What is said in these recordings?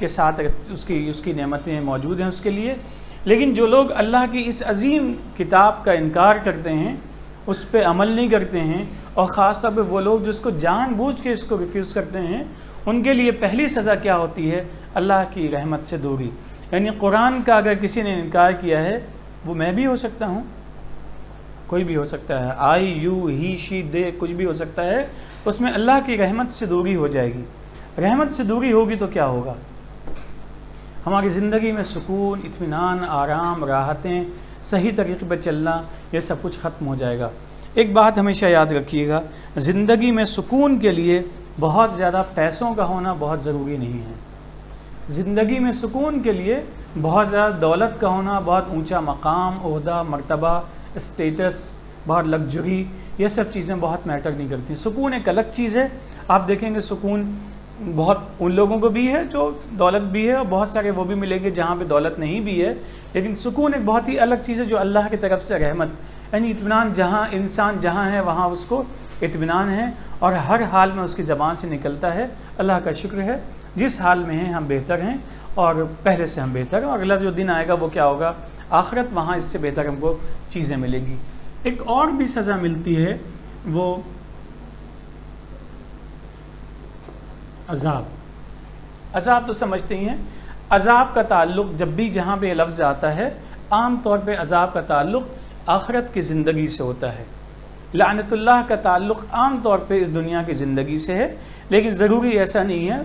کے ساتھ اس کی نعمتیں موجود ہیں اس کے لیے. لیکن جو لوگ اللہ کی اس عظیم کتاب کا انکار کرتے ہیں، اس پہ عمل نہیں کرتے ہیں، اور خاص طور پہ وہ لوگ جو اس کو جان بوجھ کے اس کو ریفیوز کرتے ہیں، ان کے لیے پہلی سزا کیا ہوتی ہے؟ اللہ کی رحمت سے دوری. یعنی قرآن کا اگر کسی نے انکار کیا ہے، وہ میں بھی ہو سکتا ہوں، کوئی بھی ہو سکتا ہے، آئی، یو، ہی، شی، دے، کچھ بھی ہو سکتا ہے، اس میں اللہ کی رحمت سے دوری ہو جائے گی. رحمت سے دوری ہوگی تو کیا ہوگا؟ ہماری زندگی میں سکون، اطمینان، آرام، راحتیں، صحیح طریقے پہ چلنا، یہ سب کچھ ختم ہو جائے گا. ایک بات ہمیشہ یاد رکھیے گا، زندگی میں سکون کے لیے بہت زیادہ پیسوں کا ہونا بہت ضروری نہیں ہے. زندگی میں سکون کے لیے بہت زیادہ دولت کا ہونا، بہت اونچا مقام، عہدہ، مرتبہ، اسٹیٹس، بہت لگژری، یہ سب چیزیں بہت میٹر نہیں کرتی. سکون ایک الگ چیز ہے. آپ دیکھیں گے سکون بہت ان لوگوں کو بھی ہے جو دولت بھی ہے، اور بہت سارے وہ بھی ملیں گے جہاں پہ دولت نہیں بھی ہے. لیکن سکون ایک بہت ہی الگ چیز ہے جو اللہ کی طرف سے رحمت، یعنی اطمینان. جہاں انسان جہاں ہے وہاں اس کو اطمینان ہے، اور ہر حال میں اس کی زبان سے نکلتا ہے اللہ کا شکر ہے، جس حال میں ہیں ہم بہتر ہیں، اور پہلے سے ہم بہتر ہیں، اور اگلا جو دن آئے گا وہ کیا ہوگا؟ آخرت. وہاں اس سے بہتر ہم کو چیزیں ملیں گی. ایک اور بھی سزا ملتی ہے، وہ عذاب. عذاب تو سمجھتے ہی ہیں. عذاب کا تعلق جب بھی جہاں پہ یہ لفظ آتا ہے، عام طور پہ عذاب کا تعلق آخرت کی زندگی سے ہوتا ہے. لعنت اللہ کا تعلق عام طور پہ اس دنیا کی زندگی سے ہے، لیکن ضروری ایسا نہیں ہے،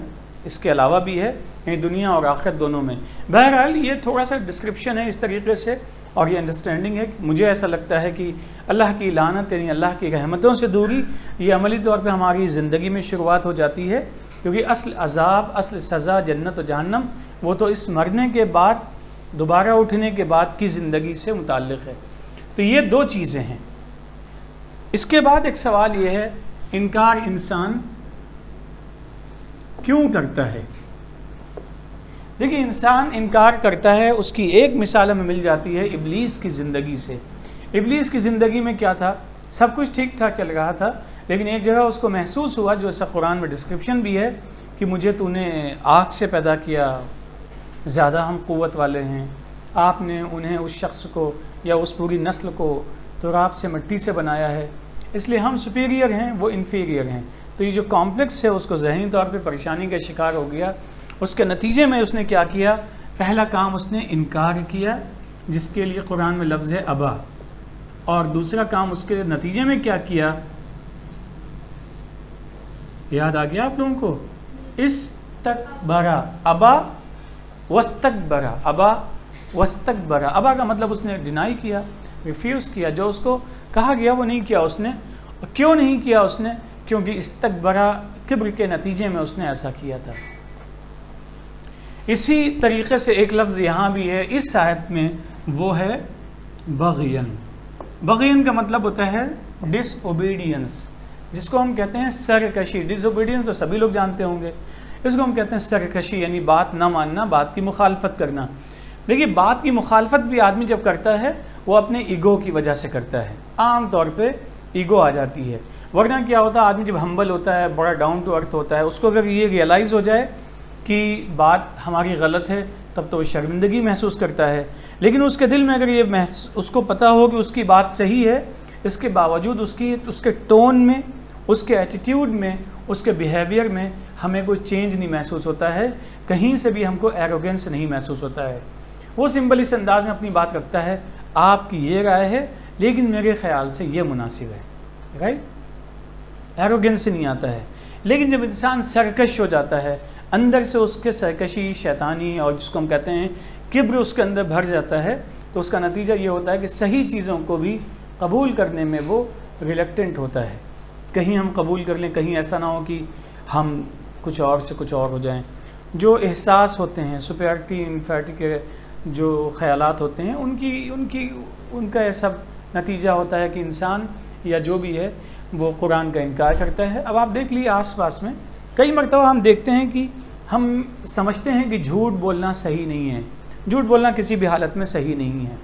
اس کے علاوہ بھی ہے، یعنی دنیا اور آخرت دونوں میں. بہرحال یہ تھوڑا سا ڈسکرپشن ہے اس طریقے سے، اور یہ انڈرسٹینڈنگ ہے. مجھے ایسا لگتا ہے کہ اللہ کی لعنت یعنی اللہ کی رحمتوں سے دوری، یہ عملی طور پہ ہماری زندگی میں شروعات ہو جاتی ہے، کیونکہ اصل عذاب، اصل سزا جنت و جہنم وہ تو اس مرنے کے بعد، دوبارہ اٹھنے کے بعد کی زندگی سے متعلق ہے. تو یہ دو چیزیں ہیں. اس کے بعد ایک سوال یہ ہے، انکار انسان کیوں کرتا ہے؟ دیکھیں، انسان انکار کرتا ہے، اس کی ایک مثال ہمیں مل جاتی ہے ابلیس کی زندگی سے. ابلیس کی زندگی میں کیا تھا؟ سب کچھ ٹھیک ٹھاک چل رہا تھا، لیکن ایک جگہ اس کو محسوس ہوا، جو ایسا قرآن میں ڈسکرپشن بھی ہے، کہ مجھے تو نے آگ سے پیدا کیا، زیادہ ہم قوت والے ہیں. آپ نے انہیں، اس شخص کو یا اس پوری نسل کو تراب سے، مٹی سے بنایا ہے، اس لیے ہم سپیریئر ہیں، وہ انفیریئر ہیں. تو یہ جو کمپلیکس ہے اس کو ذہنی طور پہ پریشانی کا شکار ہو گیا. اس کے نتیجے میں اس نے کیا کیا؟ پہلا کام اس نے انکار کیا، جس کے لیے قرآن میں لفظ ہے ابا. اور دوسرا کام اس کے نتیجے میں کیا کیا؟ یاد آ گیا آپ لوگوں کو؟ استکبرا. ابا واستکبرا. ابا واستکبرا. ابا کا مطلب اس نے ڈینائی کیا، ریفیوز کیا، جو اس کو کہا گیا وہ نہیں کیا اس نے. کیوں نہیں کیا اس نے؟ کیونکہ استکبرا، کبر کے نتیجے میں اس نے ایسا کیا تھا. اسی طریقے سے ایک لفظ یہاں بھی ہے اس آیت میں، وہ ہے بغین. بغین کا مطلب ہوتا ہے ڈس اوبیڈینس، جس کو ہم کہتے ہیں سرکشی. ڈس اوبیڈینس تو سبھی لوگ جانتے ہوں گے. اس کو ہم کہتے ہیں سرکشی، یعنی بات نہ ماننا، بات کی مخالفت کرنا. دیکھیے، بات کی مخالفت بھی آدمی جب کرتا ہے وہ اپنے ایگو کی وجہ سے کرتا ہے. عام طور پہ ایگو آ جاتی ہے. ورنہ کیا ہوتا ہے، آدمی جب ہمبل ہوتا ہے، بڑا ڈاؤن ٹو ارتھ ہوتا ہے، اس کو اگر یہ ریئلائز ہو جائے کہ بات ہماری غلط ہے، تب تو وہ شرمندگی محسوس کرتا ہے. لیکن اس کے دل میں اگر یہ اس کو پتہ ہو کہ اس کی بات صحیح ہے، اس کے باوجود اس کے ٹون میں، اس کے ایٹیٹیوڈ میں، اس کے بیہیویئر میں ہمیں کوئی چینج نہیں محسوس ہوتا ہے، کہیں سے بھی ہم کو ایروگنس نہیں محسوس ہوتا ہے. وہ سمپل اس انداز میں اپنی بات رکھتا ہے، آپ کی یہ رائے ہے لیکن میرے خیال سے یہ مناسب ہے. رائٹ؟ ایروگنس سے نہیں آتا ہے. لیکن جب انسان سرکش ہو جاتا ہے، اندر سے اس کے سرکشی، شیطانی، اور جس کو ہم کہتے ہیں کبر، اس کے اندر بھر جاتا ہے، تو اس کا نتیجہ یہ ہوتا ہے کہ صحیح چیزوں کو بھی قبول کرنے میں وہ ریلیکٹنٹ ہوتا ہے. کہیں ہم قبول کر لیں، کہیں ایسا نہ ہو کہ ہم کچھ اور سے کچھ اور ہو جائیں. جو احساس ہوتے ہیں، سپیریٹی انفیریٹی کے جو خیالات ہوتے ہیں، ان کا یہ سب نتیجہ ہوتا ہے کہ انسان یا جو بھی ہے وہ قرآن کا انکار کرتا ہے. اب آپ دیکھ لیے آس پاس میں کئی مرتبہ ہم دیکھتے ہیں کہ ہم سمجھتے ہیں کہ جھوٹ بولنا صحیح نہیں ہے، جھوٹ بولنا کسی بھی حالت میں صحیح نہیں ہے،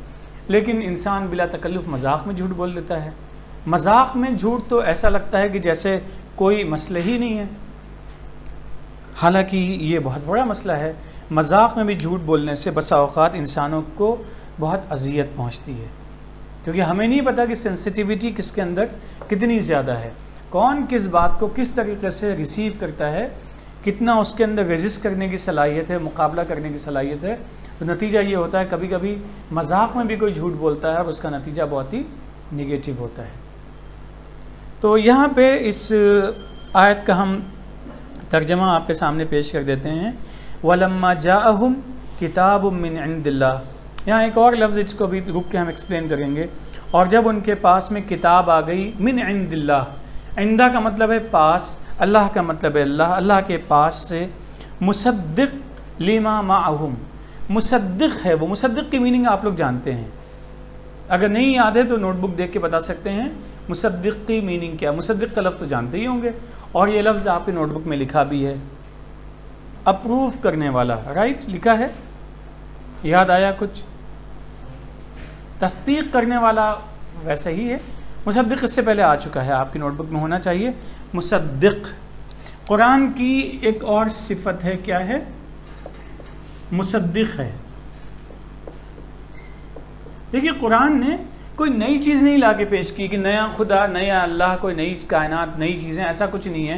لیکن انسان بلا تکلف مذاق میں جھوٹ بول دیتا ہے. مذاق میں جھوٹ تو ایسا لگتا ہے کہ جیسے کوئی مسئلہ ہی نہیں ہے، حالانکہ یہ بہت بڑا مسئلہ ہے. مذاق میں بھی جھوٹ بولنے سے بسا اوقات انسانوں کو بہت اذیت پہنچتی ہے، کیونکہ ہمیں نہیں پتہ کہ سینسٹیوٹی کس کے اندر کتنی زیادہ ہے، کون کس بات کو کس طریقے سے ریسیو کرتا ہے، کتنا اس کے اندر ریزسٹ کرنے کی صلاحیت ہے، مقابلہ کرنے کی صلاحیت ہے۔ تو نتیجہ یہ ہوتا ہے کبھی کبھی مذاق میں بھی کوئی جھوٹ بولتا ہے اور اس کا نتیجہ بہت ہی نگیٹو ہوتا ہے۔ تو یہاں پہ اس آیت کا ہم ترجمہ آپ کے سامنے پیش کر دیتے ہیں، وَلَمَّا جَاءَهُمْ كِتَابٌ مِّنْ عِنْدِ اللَّهِ۔ یہاں ایک اور لفظ اس کو بھی رک کے ہم ایکسپلین کریں گے، اور جب ان کے پاس میں کتاب آ گئی، من عند اللہ، عندہ کا مطلب ہے پاس، اللہ کا مطلب ہے اللہ، اللہ کے پاس سے، مصدق لما معہم، مصدق ہے وہ، مصدق کی میننگ آپ لوگ جانتے ہیں، اگر نہیں یاد ہے تو نوٹ بک دیکھ کے بتا سکتے ہیں مصدق کی میننگ کیا۔ مصدق کا لفظ تو جانتے ہی ہوں گے، اور یہ لفظ آپ کی نوٹ بک میں لکھا بھی ہے، اپروو کرنے والا، رائٹ، لکھا ہے، یاد آیا کچھ؟ تصدیق کرنے والا ویسے ہی ہے، مصدق اس سے پہلے آ چکا ہے، آپ کی نوٹ بک میں ہونا چاہیے مصدق۔ قرآن کی ایک اور صفت ہے، کیا ہے؟ مصدق ہے۔ دیکھیے قرآن نے کوئی نئی چیز نہیں لا کے پیش کی کہ نیا خدا، نیا اللہ، کوئی نئی کائنات، نئی چیزیں، ایسا کچھ نہیں ہے۔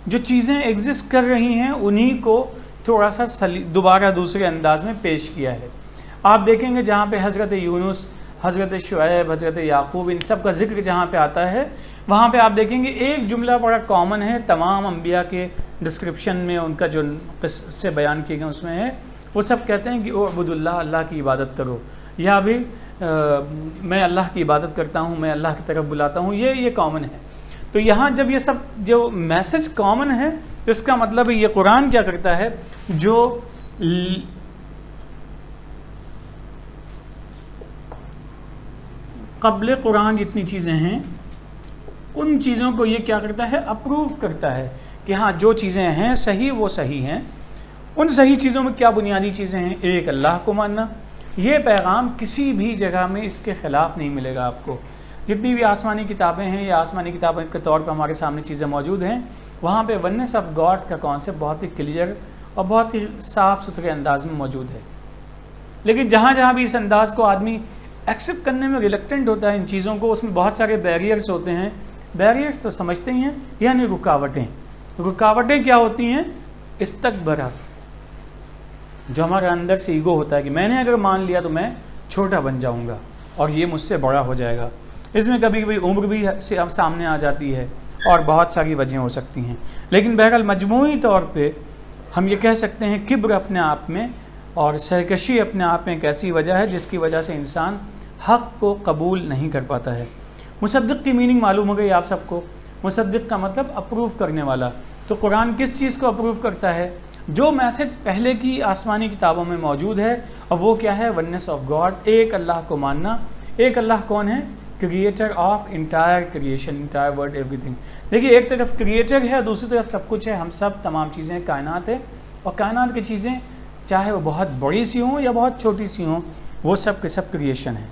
جو چیزیں ایگزسٹ کر رہی ہیں انہی کو تھوڑا سا دوبارہ دوسرے انداز میں پیش کیا ہے۔ آپ دیکھیں گے جہاں پہ حضرت یونس، حضرت شعیب، حضرت یعقوب، ان سب کا ذکر جہاں پہ آتا ہے، وہاں پہ آپ دیکھیں گے ایک جملہ بڑا کامن ہے تمام انبیاء کے ڈسکرپشن میں، ان کا جو قصے بیان کیے گئے اس میں ہے، وہ سب کہتے ہیں کہ اعبدوا اللہ، اللہ کی عبادت کرو، یا بھی میں اللہ کی عبادت کرتا ہوں، میں اللہ کی طرف بلاتا ہوں، یہ کامن ہے۔ تو یہاں جب یہ سب جو میسج کامن ہے تو اس کا مطلب ہے یہ قرآن کیا کرتا ہے، جو قبل قرآن جتنی چیزیں ہیں ان چیزوں کو یہ کیا کرتا ہے، اپروو کرتا ہے کہ ہاں جو چیزیں ہیں صحیح، وہ صحیح ہیں۔ ان صحیح چیزوں میں کیا بنیادی چیزیں ہیں؟ ایک، اللہ کو ماننا۔ یہ پیغام کسی بھی جگہ میں اس کے خلاف نہیں ملے گا آپ کو، جتنی بھی آسمانی کتابیں ہیں یا آسمانی کتابیں کے طور پر ہمارے سامنے چیزیں موجود ہیں، وہاں پہ ونس آف گاڈ کا کانسیپٹ بہت ہی کلیئر اور بہت ہی صاف ستھرے انداز میں موجود ہے۔ لیکن جہاں جہاں بھی اس انداز کو آدمی ایکسیپٹ کرنے میں ریلیکٹنٹ ہوتا ہے، ان چیزوں کو، اس میں بہت سارے بیریئرز ہوتے ہیں۔ بیریئرز تو سمجھتے ہی ہیں، یعنی رکاوٹیں۔ رکاوٹیں کیا ہوتی ہیں؟ استکبارہ، جو ہمارے اندر سے ایگو ہوتا ہے کہ میں نے اگر مان لیا تو میں چھوٹا بن جاؤں گا اور یہ مجھ سے بڑا ہو جائے گا۔ اس میں کبھی کبھی عمر بھی سامنے آ جاتی ہے اور بہت ساری وجہیں ہو سکتی ہیں، لیکن بہرحال مجموعی طور پہ ہم یہ کہہ سکتے ہیں کبر اپنے آپ میں اور سرکشی اپنے آپ میں ایک ایسی وجہ ہے جس کی وجہ سے انسان حق کو قبول نہیں کر پاتا ہے۔ مصدق کی میننگ معلوم ہو گئی آپ سب کو، مصدق کا مطلب اپروو کرنے والا۔ تو قرآن کس چیز کو اپروو کرتا ہے؟ جو میسج پہلے کی آسمانی کتابوں میں موجود ہے، اور وہ کیا ہے؟ ونس آف گاڈ، ایک اللہ کو ماننا۔ ایک اللہ کون ہے؟ Creator of entire creation, entire world, every thing. دیکھیے ایک طرف کریٹر ہے، دوسری طرف سب کچھ ہے، ہم سب تمام چیزیں، کائنات ہے، اور کائنات کی چیزیں چاہے وہ بہت بڑی سی ہوں یا بہت چھوٹی سی ہوں، وہ سب کے سب کریشن ہیں۔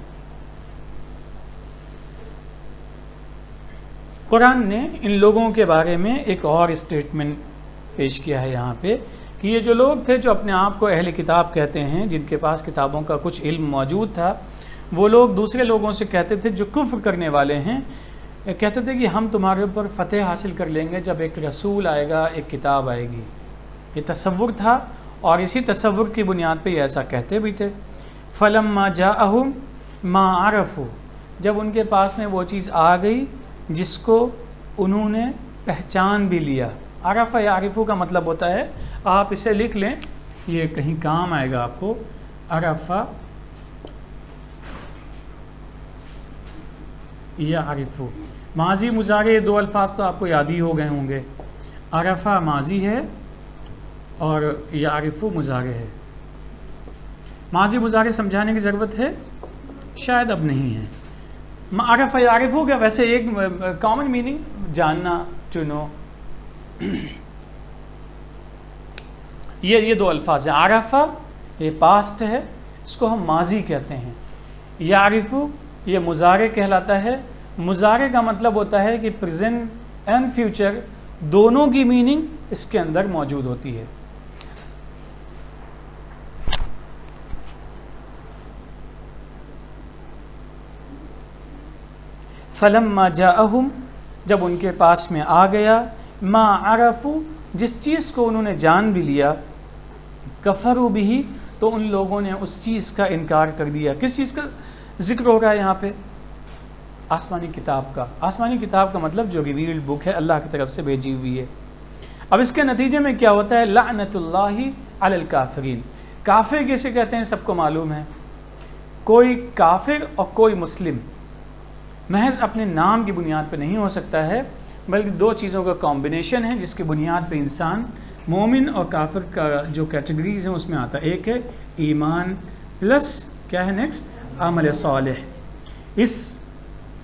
قرآن نے ان لوگوں کے بارے میں ایک اور اسٹیٹمنٹ پیش کیا ہے یہاں پہ، کہ یہ جو لوگ تھے جو اپنے آپ کو اہل کتاب کہتے ہیں، جن کے پاس کتابوں کا کچھ علم موجود تھا، وہ لوگ دوسرے لوگوں سے کہتے تھے جو کفر کرنے والے ہیں، کہتے تھے کہ ہم تمہارے اوپر فتح حاصل کر لیں گے جب ایک رسول آئے گا، ایک کتاب آئے گی۔ یہ تصور تھا، اور اسی تصور کی بنیاد پہ یہ ایسا کہتے بھی تھے۔ فَلَمَّا جَاءَهُمْ مَا عَرَفُوا، جب ان کے پاس میں وہ چیز آ گئی جس کو انہوں نے پہچان بھی لیا۔ عرف یعرفو کا مطلب ہوتا ہے، آپ اسے لکھ لیں، یہ کہیں کام آئے گا آپ کو، عرف یعرفو، ماضی مضارع، دو الفاظ تو آپ کو یاد ہی ہو گئے ہوں گے۔ عرفہ ماضی ہے اور یعرفو مضارع ہے۔ ماضی مضارع سمجھانے کی ضرورت ہے؟ شاید اب نہیں ہے۔ عرف یعرفو کا ویسے ایک کامن میننگ جاننا، ٹو نو، یہ دو الفاظ ہیں۔ عرفہ یہ پاسٹ ہے، اس کو ہم ماضی کہتے ہیں۔ یعرفو یہ مضارع کہلاتا ہے۔ مضارع کا مطلب ہوتا ہے کہ پریزنٹ اینڈ فیوچر دونوں کی میننگ اس کے اندر موجود ہوتی ہے۔ فلما جاءہم، جب ان کے پاس میں آ گیا، ما عرفو، جس چیز کو انہوں نے جان بھی لیا، کفروا بہ، تو ان لوگوں نے اس چیز کا انکار کر دیا۔ کس چیز کا ذکر ہو رہا ہے یہاں پہ؟ آسمانی کتاب کا۔ آسمانی کتاب کا مطلب جو ریویلڈ بک ہے، اللہ کی طرف سے بھیجی ہوئی ہے۔ اب اس کے نتیجے میں کیا ہوتا ہے؟ لعنت اللہ علی الکافرین۔ کافر کسے کہتے ہیں سب کو معلوم ہے۔ کوئی کافر اور کوئی مسلم محض اپنے نام کی بنیاد پہ نہیں ہو سکتا ہے، بلکہ دو چیزوں کا کمبینیشن ہے جس کی بنیاد پہ انسان مومن اور کافر کا جو کیٹیگریز ہیں اس میں آتا ہے۔ ایک ہے ایمان پلس کیا ہے نیکسٹ؟ عمل صالح۔ اس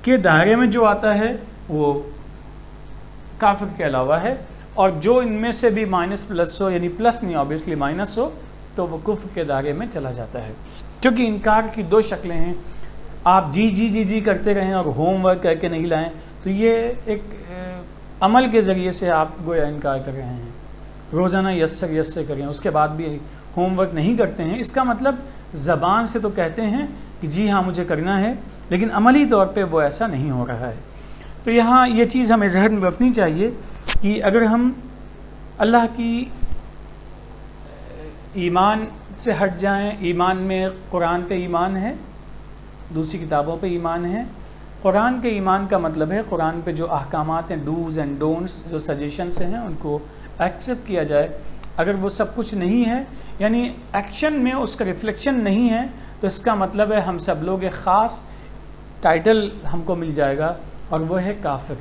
کے دائرے میں جو آتا ہے وہ کافر کے علاوہ ہے، اور جو ان میں سے بھی مائنس پلس ہو، یعنی پلس نہیں اوبیسلی مائنس ہو، تو وہ کفر کے دائرے میں چلا جاتا ہے۔ کیونکہ انکار کی دو شکلیں ہیں، آپ جی جی جی جی کرتے رہیں اور ہوم ورک کر کے نہیں لائیں تو یہ ایک عمل کے ذریعے سے آپ گویا انکار کر رہے ہیں۔ روزانہ یس سے یس سے کریں، اس کے بعد بھی ہوم ورک نہیں کرتے ہیں، اس کا مطلب زبان سے تو کہتے ہیں کہ جی ہاں مجھے کرنا ہے، لیکن عملی طور پہ وہ ایسا نہیں ہو رہا ہے۔ تو یہاں یہ چیز ہمیں ذہن میں رکھنی چاہیے کہ اگر ہم اللہ کی ایمان سے ہٹ جائیں، ایمان میں قرآن پہ ایمان ہے، دوسری کتابوں پہ ایمان ہے۔ قرآن کے ایمان کا مطلب ہے قرآن پہ جو احکامات ہیں، ڈوز اینڈ ڈونٹس، جو سجیشنس ہیں، ان کو ایکسیپٹ کیا جائے۔ اگر وہ سب کچھ نہیں ہے، یعنی ایکشن میں اس کا ریفلیکشن نہیں ہے، تو اس کا مطلب ہے ہم سب لوگ ایک خاص ٹائٹل ہم کو مل جائے گا، اور وہ ہے کافر۔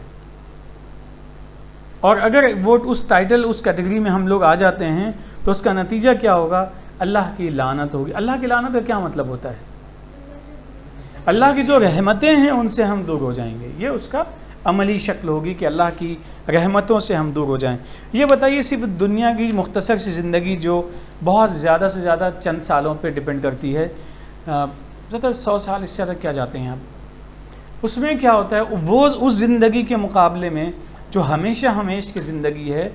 اور اگر وہ اس ٹائٹل اس کیٹیگری میں ہم لوگ آ جاتے ہیں تو اس کا نتیجہ کیا ہوگا؟ اللہ کی لعنت ہوگی۔ اللہ کی لعنت کا کیا مطلب ہوتا ہے؟ اللہ کی جو رحمتیں ہیں ان سے ہم دور ہو جائیں گے، یہ اس کا عملی شکل ہوگی کہ اللہ کی رحمتوں سے ہم دور ہو جائیں۔ یہ بتائیے صرف دنیا کی مختصر سی زندگی جو بہت زیادہ سے زیادہ چند سالوں پہ ڈپینڈ کرتی ہے، زیادہ 100 سال اس سے زیادہ کیا جاتے ہیں آپ، اس میں کیا ہوتا ہے؟ وہ اس زندگی کے مقابلے میں جو ہمیشہ ہمیش کی زندگی ہے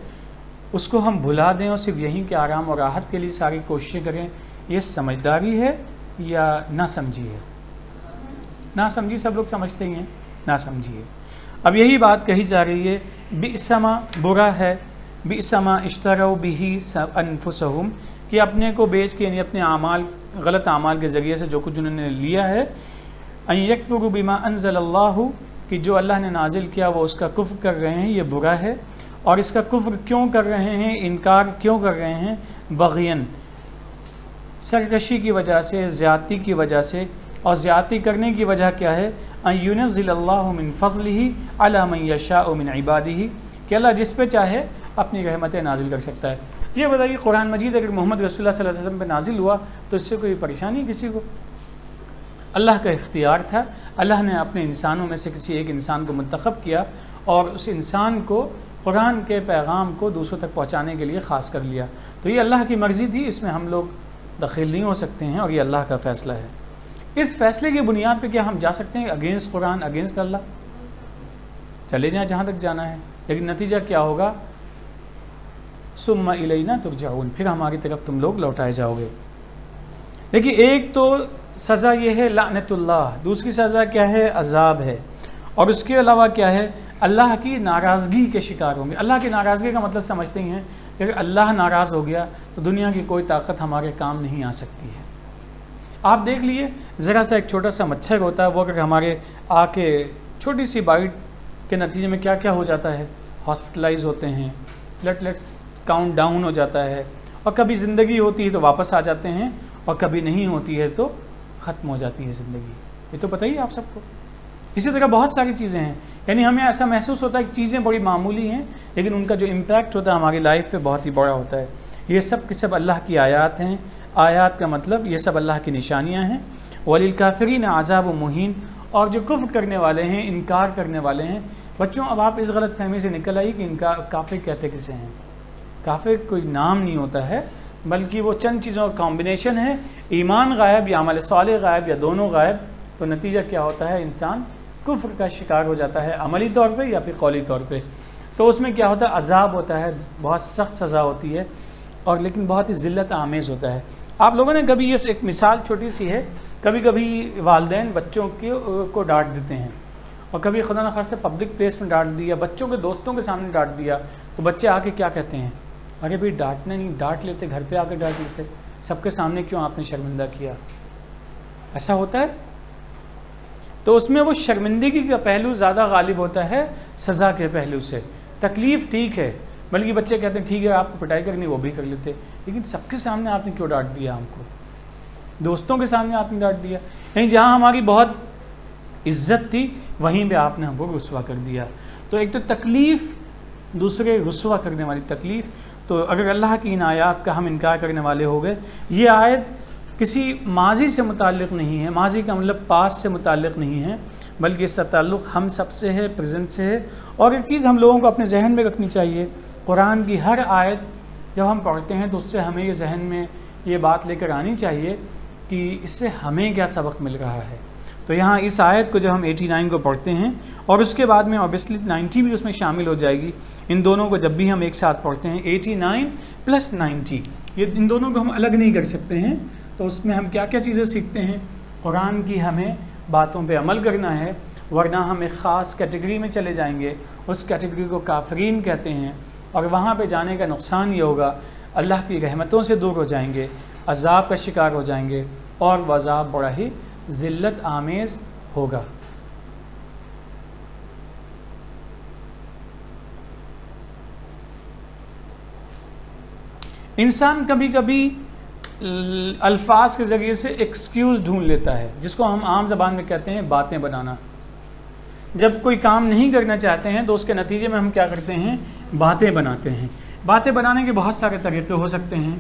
اس کو ہم بھلا دیں اور صرف یہیں کے آرام اور راحت کے لیے ساری کوششیں کریں، یہ سمجھداری ہے یا نہ سمجھی ہے؟ نہ سمجھی سب لوگ سمجھتے ہی ہیں، نہ سمجھی ہے۔ اب یہی بات کہی جا رہی ہے، بئس ما، برا ہے، بئس ما اشتروا بہ انفسہم، کہ اپنے کو بیچ کے، یعنی اپنے اعمال، غلط اعمال کے ذریعے سے جو کچھ انہوں نے لیا ہے، ان یکفروا بما انزل اللہ، کہ جو اللہ نے نازل کیا وہ اس کا کفر کر رہے ہیں، یہ برا ہے۔ اور اس کا کفر کیوں کر رہے ہیں، انکار کیوں کر رہے ہیں؟ بغین، سرکشی کی وجہ سے، زیادتی کی وجہ سے۔ اور زیادتی کرنے کی وجہ کیا ہے؟ ان ینزل اللہ من فضلہ علی من یشاء من عبادہ، کہ اللہ جس پہ چاہے اپنی رحمتیں نازل کر سکتا ہے۔ یہ بتائیے قرآن مجید اگر محمد رسول اللہ صلی اللہ علیہ وسلم پہ نازل ہوا تو اس سے کوئی پریشانی کسی کو؟ اللہ کا اختیار تھا، اللہ نے اپنے انسانوں میں سے کسی ایک انسان کو منتخب کیا اور اس انسان کو قرآن کے پیغام کو دوسروں تک پہنچانے کے لیے خاص کر لیا۔ تو یہ اللہ کی مرضی تھی، اس میں ہم لوگ دخیل نہیں ہو سکتے ہیں، اور یہ اللہ کا فیصلہ ہے۔ اس فیصلے کی بنیاد پہ کیا ہم جا سکتے ہیں اگینسٹ قرآن، اگینسٹ اللہ؟ چلے جائیں جہاں تک جانا ہے، لیکن نتیجہ کیا ہوگا؟ ثم الینا ترجعون، پھر ہماری طرف تم لوگ لوٹائے جاؤ گے۔ دیکھیے ایک تو سزا یہ ہے لعنت اللہ، دوسری سزا کیا ہے؟ عذاب ہے، اور اس کے علاوہ کیا ہے؟ اللہ کی ناراضگی کے شکار ہوں گے۔ اللہ کی ناراضگی کا مطلب سمجھتے ہی ہیں کہ اگر اللہ ناراض ہو گیا تو دنیا کی کوئی طاقت ہمارے کام نہیں آ سکتی ہے۔ آپ دیکھ لیے ذرا سا ایک چھوٹا سا مچھر ہوتا ہے، وہ اگر ہمارے آ کے چھوٹی سی بائٹ کے نتیجے میں کیا کیا ہو جاتا ہے؟ ہاسپٹلائز ہوتے ہیں، پلیٹلیٹس کاؤنٹ ڈاؤن ہو جاتا ہے، اور کبھی زندگی ہوتی ہے تو واپس آ جاتے ہیں، اور کبھی نہیں ہوتی ہے تو ختم ہو جاتی ہے زندگی۔ یہ تو بتائیے آپ سب کو۔ اسی طرح بہت ساری چیزیں ہیں، یعنی ہمیں ایسا محسوس ہوتا ہے کہ چیزیں بڑی معمولی ہیں، لیکن ان کا جو امپیکٹ ہوتا ہے ہماری لائف پہ بہت ہی بڑا ہوتا ہے۔ یہ سب کے سب اللہ کی آیات ہیں۔ آیات کا مطلب یہ سب اللہ کی نشانیاں ہیں۔ وَلِلْكَافِرِينَ عَذَابٌ مُّهِينٌ، اور جو کفر کرنے والے ہیں، انکار کرنے والے ہیں۔ بچوں اب آپ اس غلط فہمی سے نکل آئی کہ کافر کہتے کسے ہیں؟ کافر کوئی نام نہیں ہوتا ہے، بلکہ وہ چند چیزوں کا کمبینیشن ہے، ایمان غائب یا عمل صالح غائب یا دونوں غائب، تو نتیجہ کیا ہوتا ہے؟ انسان کفر کا شکار ہو جاتا ہے، عملی طور پہ یا پھر قولی طور پہ۔ تو اس میں کیا ہوتا ہے؟ عذاب ہوتا ہے، بہت سخت سزا ہوتی ہے، اور لیکن بہت ہی ذلت آمیز ہوتا ہے۔ آپ لوگوں نے کبھی یہ ایک مثال چھوٹی سی ہے، کبھی کبھی والدین بچوں کو ڈانٹ دیتے ہیں، اور کبھی خدا نخواستہ پبلک پلیس میں ڈانٹ دیا، بچوں کے دوستوں کے سامنے ڈانٹ دیا، تو بچے آ کے کیا کہتے ہیں، ارے بھائی ڈانٹنا نہیں، ڈانٹ لیتے، گھر پہ آ کے ڈانٹ لیتے، سب کے سامنے کیوں آپ نے شرمندہ کیا؟ ایسا ہوتا ہے. تو اس میں وہ شرمندگی کا پہلو زیادہ غالب ہوتا ہے سزا کے پہلو سے. تکلیف ٹھیک ہے، بلکہ بچے کہتے ہیں ٹھیک ہے آپ کو پٹائی کرنی وہ بھی کر لیتے، لیکن سب کے سامنے آپ نے کیوں ڈانٹ دیا ہم کو، دوستوں کے سامنے آپ نے ڈانٹ دیا، یعنی جہاں ہماری بہت عزت تھی وہیں پہ آپ نے ہم کو رسوا کر دیا. تو ایک تو تکلیف، دوسرے رسوا کرنے والی تکلیف. تو اگر اللہ کی ان آیات کا ہم انکار کرنے والے ہو گئے، یہ آیت کسی ماضی سے متعلق نہیں ہے، ماضی کا مطلب پاس سے متعلق نہیں ہے، بلکہ اس کا تعلق ہم سب سے ہے، پریزنٹ سے ہے. اور ایک چیز ہم لوگوں کو اپنے ذہن میں رکھنی چاہیے، قرآن کی ہر آیت جب ہم پڑھتے ہیں تو اس سے ہمیں یہ ذہن میں یہ بات لے کر آنی چاہیے کہ اس سے ہمیں کیا سبق مل رہا ہے. تو یہاں اس آیت کو جب ہم 89 کو پڑھتے ہیں اور اس کے بعد میں اوبیسلی 90 بھی اس میں شامل ہو جائے گی، ان دونوں کو جب بھی ہم ایک ساتھ پڑھتے ہیں 89 + 90، یہ ان دونوں کو ہم الگ نہیں کر سکتے ہیں. تو اس میں ہم کیا کیا چیزیں سیکھتے ہیں، قرآن کی ہمیں باتوں پہ عمل کرنا ہے، ورنہ ہم ایک خاص کیٹیگری میں چلے جائیں گے، اس کیٹیگری کو کافرین کہتے ہیں، اور وہاں پہ جانے کا نقصان یہ ہوگا اللہ کی رحمتوں سے دور ہو جائیں گے، عذاب کا شکار ہو جائیں گے، اور وہ عذاب بڑا ہی ذلت آمیز ہوگا. انسان کبھی کبھی الفاظ کے ذریعے سے ایکسکیوز ڈھونڈ لیتا ہے، جس کو ہم عام زبان میں کہتے ہیں باتیں بنانا. جب کوئی کام نہیں کرنا چاہتے ہیں تو اس کے نتیجے میں ہم کیا کرتے ہیں، باتیں بناتے ہیں. باتیں بنانے کے بہت سارے طریقے ہو سکتے ہیں،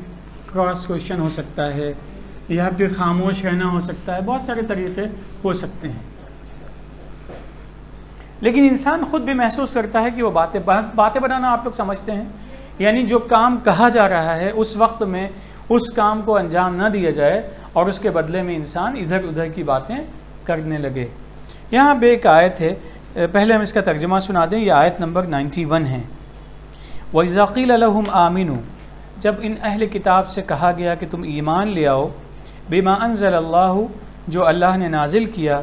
کراس کوشچن ہو سکتا ہے، یا پھر خاموش رہنا ہو سکتا ہے، بہت سارے طریقے ہو سکتے ہیں. لیکن انسان خود بھی محسوس کرتا ہے کہ وہ باتیں بنانا آپ لوگ سمجھتے ہیں، یعنی جو کام کہا جا رہا ہے اس وقت میں اس کام کو انجام نہ دیا جائے اور اس کے بدلے میں انسان ادھر ادھر کی باتیں کرنے لگے. یہاں پہ ایک آیت ہے، پہلے ہم اس کا ترجمہ سنا دیں. یہ آیت نمبر 91 ہے. وَإِذَا قِيلَ لَهُمْ آمِنُوا، جب ان اہل کتاب سے کہا گیا کہ تم ایمان لے آؤ، بما انزل اللہ، جو اللہ نے نازل کیا،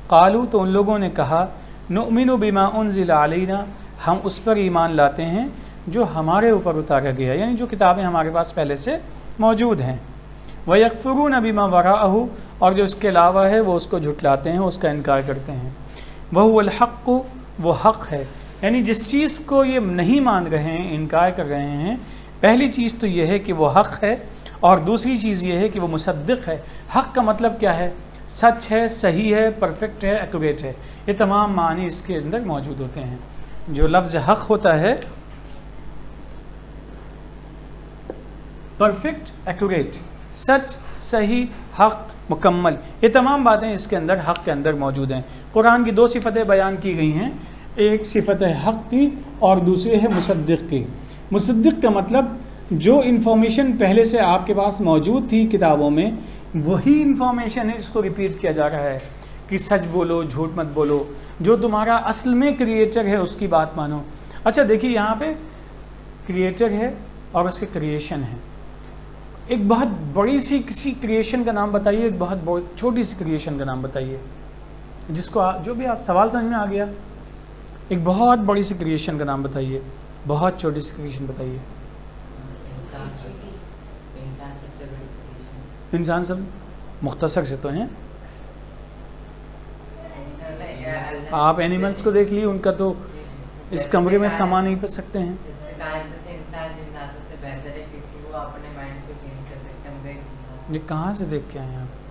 قالوا، تو ان لوگوں نے کہا، نؤمن بما انزل علینا، ہم اس پر ایمان لاتے ہیں جو ہمارے اوپر اتارا گیا، یعنی جو کتابیں ہمارے پاس پہلے سے موجود ہیں. وَيَكْفُرُونَ بِمَا وَرَاءَهُ، اور جو اس کے علاوہ ہے وہ اس کو جھٹلاتے ہیں، اس کا انکار کرتے ہیں. وَهُوَ الْحَقُّ، وہ حق ہے. یعنی جس چیز کو یہ نہیں مان رہے ہیں، انکار کر رہے ہیں، پہلی چیز تو یہ ہے کہ وہ حق ہے، اور دوسری چیز یہ ہے کہ وہ مصدق ہے. حق کا مطلب کیا ہے؟ سچ ہے، صحیح ہے، پرفیکٹ ہے، ایکوریٹ ہے. یہ تمام معنی اس کے اندر موجود ہوتے ہیں. جو لفظ حق ہوتا ہے، پرفیکٹ، ایکوریٹ، سچ، صحیح، حق، مکمل، یہ تمام باتیں اس کے اندر حق کے اندر موجود ہیں. قرآن کی 2 صفتیں بیان کی گئی ہیں، ایک صفت ہے حق کی اور دوسری ہے مصدق کی. مصدق کا مطلب جو انفارمیشن پہلے سے آپ کے پاس موجود تھی کتابوں میں، وہی انفارمیشن ہے، اس کو ریپیٹ کیا جا رہا ہے کہ سچ بولو، جھوٹ مت بولو، جو تمہارا اصل میں کریٹر ہے اس کی بات مانو. اچھا دیکھیے یہاں پہ کریٹر ہے اور اس کے کریشن ہے. ایک بہت بڑی سی کسی کریشن کا نام بتائیے، ایک بہت چھوٹی سی کریشن کا نام بتائیے، جس کو جو بھی آپ سوال سمجھ میں آ گیا. ایک بہت بڑی سی کریشن کا نام بتائیے، بہت چھوٹی سی کریشن بتائیے. انسان سب مختصر سے تو ہیں. آپ اینیملز کو دیکھ لیے، ان کا تو اس کمرے میں سامان نہیں پڑ سکتے ہیں. یہ کہاں سے دیکھ کے آئے ہیں آپ؟